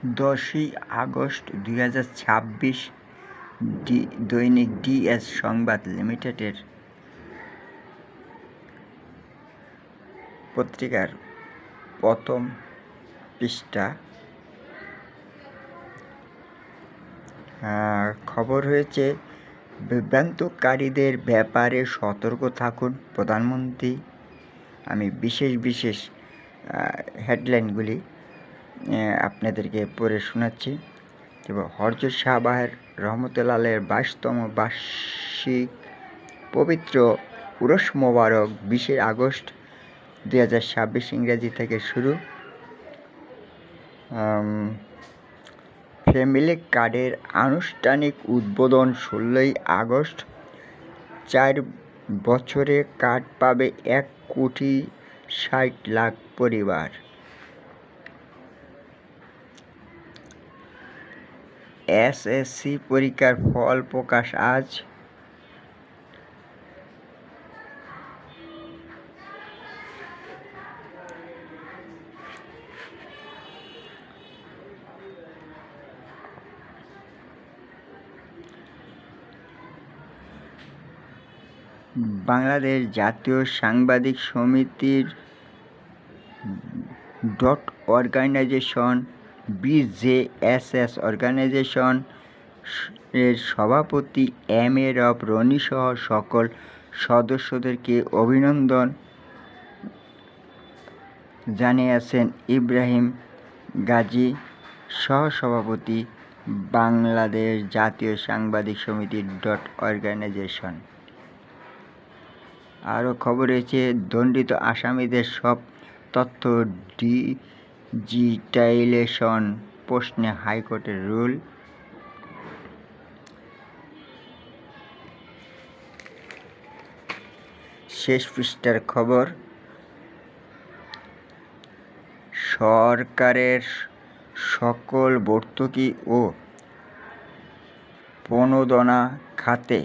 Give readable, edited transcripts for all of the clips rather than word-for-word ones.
10ই August 2026 দৈনিক DS সংবাদ লিমিটেডের পত্রিকার প্রথম পৃষ্ঠা খবর হয়েছে, বিভ্রান্তকারীদের ব্যাপারে সতর্ক থাকুন প্রধানমন্ত্রী। আমি বিশেষ হেডলাইনগুলি আপনাদেরকে পড়ে শোনাচ্ছি। হযরত শাহবাহের রহমতুল্লাহ আলাইহির 22তম বার্ষিক পবিত্র উরস মোবারক 20 আগস্ট 2026 ইংরেজি থেকে শুরু। ফ্যামিলি কার্ডের আনুষ্ঠানিক উদ্বোধন 16ই আগস্ট। 4 বছরে কার্ড পাবে 1,60,00,000 পরিবার। এসএসসি পরীক্ষার ফল প্রকাশ আজ। বাংলাদেশ জাতীয় সাংবাদিক সমিতির অর্গানাইজেশন BJSS অর্গানাইজেশন এর সভাপতি MA রনি সহ সকল সদস্যদেরকে অভিনন্দন জানিয়েছেন ইব্রাহিম গাজী, সহসভাপতি, বাংলাদেশ জাতীয় সাংবাদিক সমিতি অর্গানাইজেশন। আরও খবর রয়েছে, দণ্ডিত আসামিদের সব তথ্য ডিজিটাইজেশন প্রশ্নে হাইকোর্টের রুল। শেষ পৃষ্ঠার খবর, সরকারের সকল ভর্তুকি ও প্রণোদনা খাতে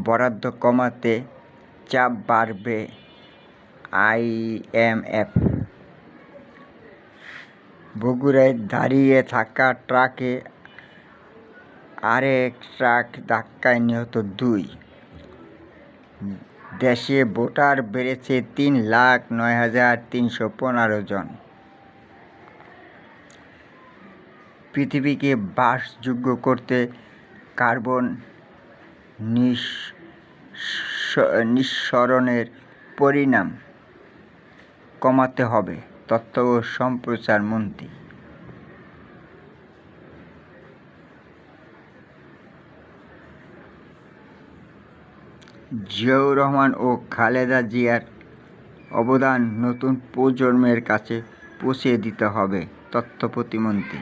বরাদ্দ কমাতে চাপ বাড়বে IMF। বগুড়ায় দাঁড়িয়ে থাকা ট্রাকে আরেক ট্রাক ধাক্কায় নিহত 2। দেশে ভোটার বেড়েছে 3,09,315 জন। পৃথিবীকে বাসযোগ্য করতে কার্বন নিঃসরণের পরিমাণ কমাতে হবে তথ্য ও সম্প্রচার মন্ত্রী। জিয়াউর রহমান ও খালেদা জিয়ার অবদান নতুন প্রজন্মের কাছে পৌঁছে দিতে হবে তথ্য প্রতিমন্ত্রী।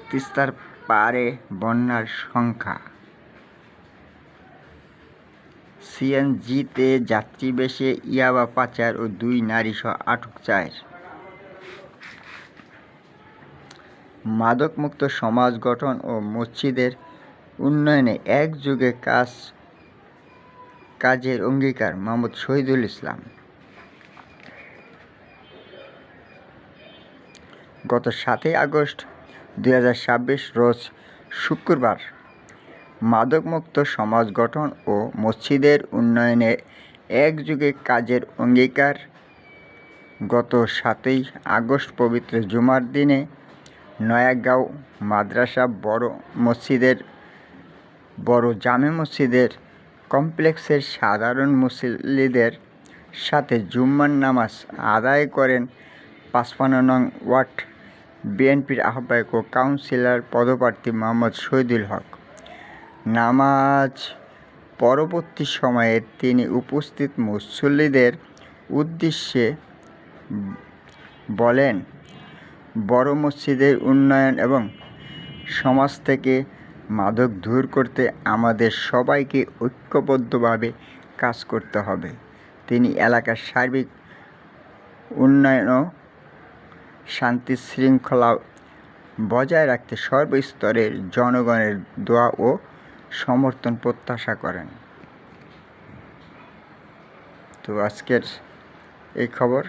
তিস্তার পারে বন্যার সংখ্যা। সিএনজিতে যাত্রী বেশে ইয়াবা পাচার ও 2 নারীসহ আটক 4। মাদকমুক্ত সমাজ গঠন ও মসজিদের উন্নয়নে একযোগে কাজের অঙ্গীকার মোহাম্মদ শহীদুল ইসলাম। গত 7 আগস্ট 2026 রোজ শুক্রবার মাদকমুক্ত সমাজ গঠন ও মসজিদের উন্নয়নে একযোগে কাজের অঙ্গীকার। গত 7 আগস্ট পবিত্র জুমার দিনে নয়াগাঁও মাদ্রাসা বড় জামে মসজিদের কমপ্লেক্সের সাধারণ মুসল্লিদের সাথে জুম্মার নামাজ আদায় করেন 55 নং ওয়ার্ড বিএনপির আহ্বায়ক ও কাউন্সিলর পদপ্রার্থী মোহাম্মদ শহীদুল হক। নামাজ পরবর্তী সময়ে তিনি উপস্থিত মুসল্লিদের উদ্দেশ্যে বলেন, বড় মসজিদের উন্নয়ন এবং সমাজ থেকে মাদক দূর করতে আমাদের সবাইকে ঐক্যবদ্ধভাবে কাজ করতে হবে। তিনি এলাকার সার্বিক উন্নয়ন ও শান্তি শৃঙ্খলা বজায় রাখতে সর্বস্তরের জনগণের দোয়া ও সমর্থন প্রত্যাশা করেন। তো আজকের এই খবর।